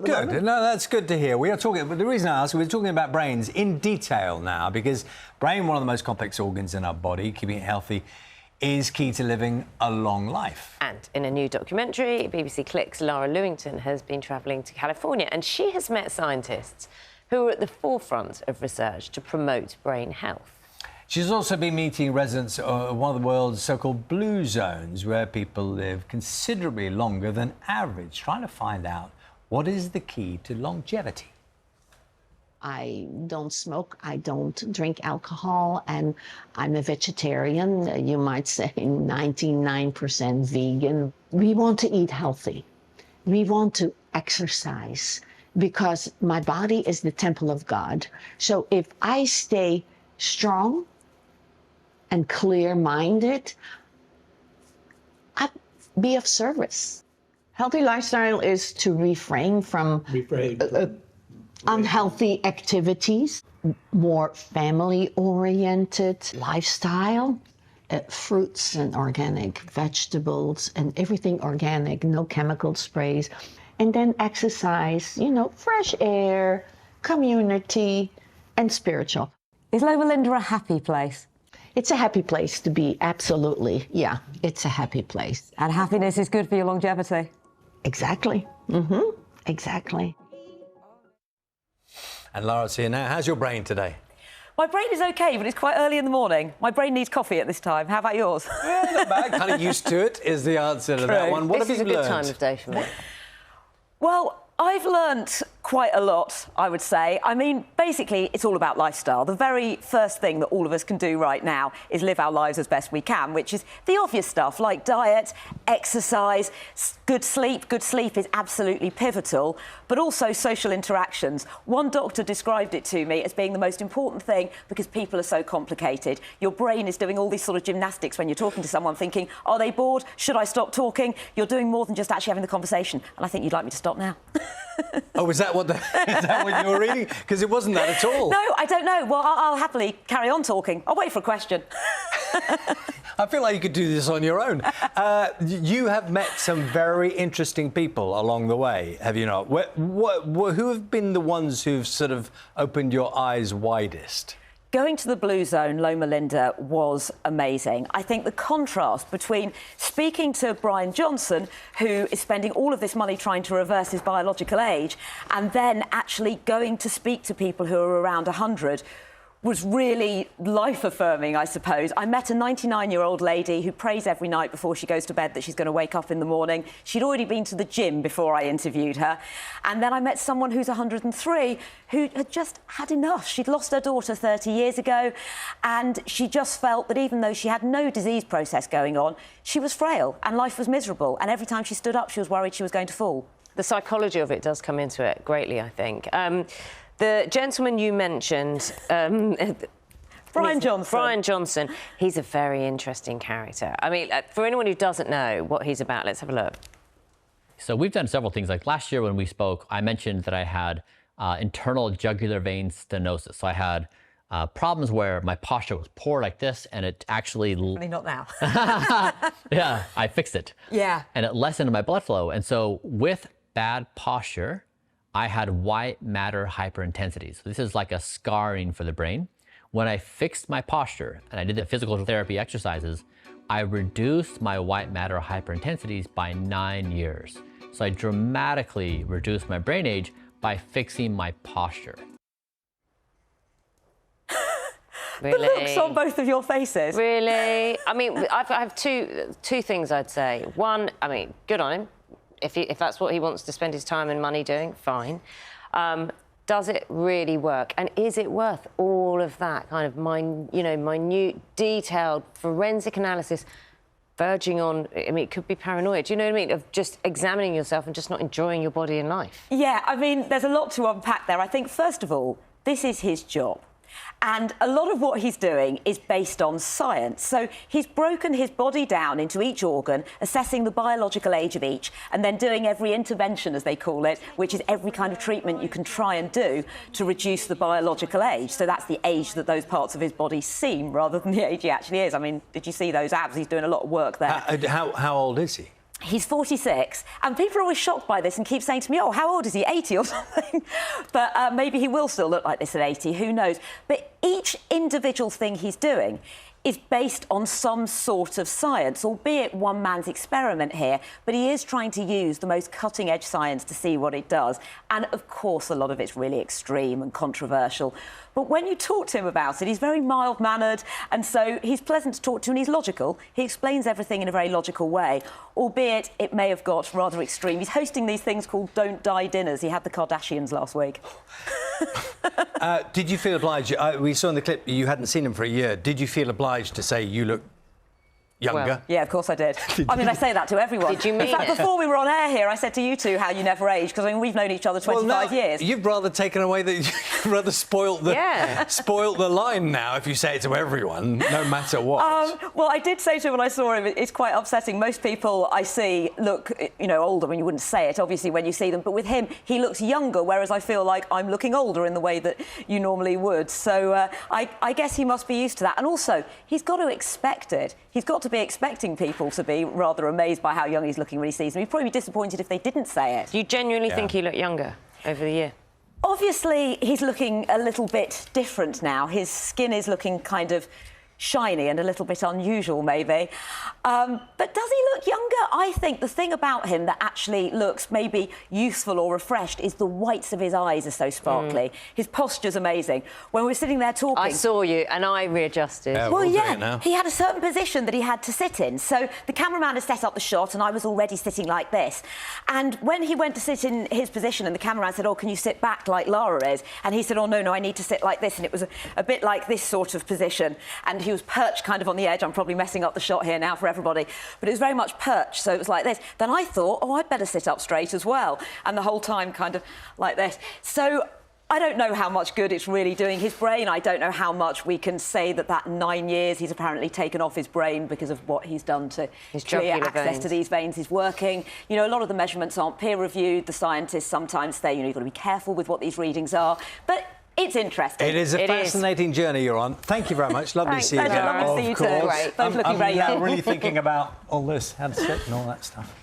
Good. No, that's good to hear. We are talking, but the reason I ask, we're talking about brains in detail now, because brain, one of the most complex organs in our body, keeping it healthy is key to living a long life. And in a new documentary, BBC Click's Lara Lewington has been travelling to California, and she has met scientists who are at the forefront of research to promote brain health. She's also been meeting residents of one of the world's so-called blue zones, where people live considerably longer than average, trying to find out what is the key to longevity. I don't smoke, I don't drink alcohol, and I'm a vegetarian. You might say 99% vegan. We want to eat healthy. We want to exercise because my body is the temple of God. So if I stay strong and clear-minded, I'd be of service. Healthy lifestyle is to refrain from unhealthy activities, more family-oriented lifestyle, fruits and organic vegetables and everything organic, no chemical sprays, and then exercise, you know, fresh air, community, and spiritual. Is Loma Linda a happy place? It's a happy place to be, absolutely. Yeah, it's a happy place. And happiness is good for your longevity? Exactly. Exactly. And Lara's here now. How's your brain today? My brain is OK, but it's quite early in the morning. My brain needs coffee at this time. How about yours? Yeah, not bad. Kind of used to it is the answer to that one. What have you learned? This is a good time of day for me. Well, I've learnt quite a lot, I would say. I mean, basically, it's all about lifestyle. The very first thing that all of us can do right now is live our lives as best we can, which is the obvious stuff like diet, exercise, good sleep. Good sleep is absolutely pivotal, but also social interactions. One doctor described it to me as being the most important thing because people are so complicated. Your brain is doing all these sort of gymnastics when you're talking to someone, thinking, are they bored? Should I stop talking? You're doing more than just actually having the conversation. And I think you'd like me to stop now. Oh, is that what you were reading? Because it wasn't that at all. No, I don't know. Well, I'll happily carry on talking. I'll wait for a question. I feel like you could do this on your own. You have met some very interesting people along the way, have you not? Who have been the ones who've sort of opened your eyes widest? Going to the Blue Zone, Loma Linda, was amazing. I think the contrast between speaking to Bryan Johnson, who is spending all of this money trying to reverse his biological age, and then actually going to speak to people who are around 100, was really life-affirming, I suppose. I met a 99-year-old lady who prays every night before she goes to bed that she's going to wake up in the morning. She'd already been to the gym before I interviewed her. And then I met someone who's 103 who had just had enough. She'd lost her daughter 30 years ago, and she just felt that even though she had no disease process going on, she was frail and life was miserable. And every time she stood up, she was worried she was going to fall. The psychology of it does come into it greatly, I think. The gentleman you mentioned, Bryan Johnson. Bryan Johnson, he's a very interesting character. I mean, for anyone who doesn't know what he's about, let's have a look. So we've done several things. Like last year when we spoke, I mentioned that I had internal jugular vein stenosis. So I had problems where my posture was poor like this, and it actually... Only not now. Yeah, I fixed it. Yeah. And it lessened my blood flow. And so with bad posture, I had white matter hyperintensity. So this is like a scarring for the brain. When I fixed my posture and I did the physical therapy exercises, I reduced my white matter hyperintensities by 9 years. So I dramatically reduced my brain age by fixing my posture. Really? The looks on both of your faces. Really? I mean, I have two things I'd say. One, I mean, good on him. If that's what he wants to spend his time and money doing, fine. Does it really work? And is it worth all of that kind of minute, detailed forensic analysis verging on, I mean, it could be paranoia, do you know what I mean? Of just examining yourself and just not enjoying your body and life. Yeah, I mean, there's a lot to unpack there. I think, first of all, this is his job. And a lot of what he's doing is based on science. So he's broken his body down into each organ, assessing the biological age of each, and then doing every intervention, as they call it, which is every kind of treatment you can try and do to reduce the biological age. So that's the age that those parts of his body seem, rather than the age he actually is. I mean, did you see those abs? He's doing a lot of work there. How old is he? He's 46, and people are always shocked by this and keep saying to me, oh, how old is he, 80 or something? But maybe he will still look like this at 80, who knows? But each individual thing he's doing is based on some sort of science, albeit one man's experiment here, but he is trying to use the most cutting-edge science to see what it does. And, of course, a lot of it's really extreme and controversial. But when you talk to him about it, he's very mild-mannered, and so he's pleasant to talk to, and he's logical. He explains everything in a very logical way, albeit it may have got rather extreme. He's hosting these things called Don't Die dinners. He had the Kardashians last week. Did you feel obliged? We saw in the clip you hadn't seen him for a year. Did you feel obliged to say you look younger? Well, yeah, of course I did. I mean, I say that to everyone. Did you mean In fact, it? before we were on air here, I said to you two how you never age, because I mean, we've known each other 25 years. You've rather taken away you've rather spoilt the line now if you say it to everyone, no matter what. Well, I did say to him when I saw him, it's quite upsetting. Most people I see look, older, and you wouldn't say it, obviously, when you see them. But with him, he looks younger, whereas I feel like I'm looking older in the way that you normally would. So I guess he must be used to that. And also, he's got to expect it. He's got to be expecting people to be rather amazed by how young he's looking when he sees them. He'd probably be disappointed if they didn't say it. Do you genuinely think he looked younger over the year? Obviously, he's looking a little bit different now. His skin is looking kind of shiny and a little bit unusual, maybe. But does he look younger? I think the thing about him that actually looks maybe youthful or refreshed is the whites of his eyes are so sparkly. His posture's amazing. When we were sitting there talking... I saw you and I readjusted. Well, yeah, he had a certain position that he had to sit in. So the cameraman had set up the shot and I was already sitting like this. And when he went to sit in his position and the cameraman said, oh, can you sit back like Lara is? And he said, oh, no, I need to sit like this. And it was a bit like this sort of position. And he was perched kind of on the edge. I'm probably messing up the shot here now for everybody. But it was very much perched, so it was like this. Then I thought, oh, I'd better sit up straight as well. And the whole time kind of like this. So I don't know how much good it's really doing his brain. I don't know how much we can say that 9 years he's apparently taken off his brain because of what he's done to clear access to these veins is working. A lot of the measurements aren't peer-reviewed. The scientists sometimes say, you've got to be careful with what these readings are. But it's interesting. It is a fascinating journey you're on. Thank you very much. Lovely to see you again. Lovely to see you too. Both looking very young. I'm really thinking about all this, how to sit and all that stuff.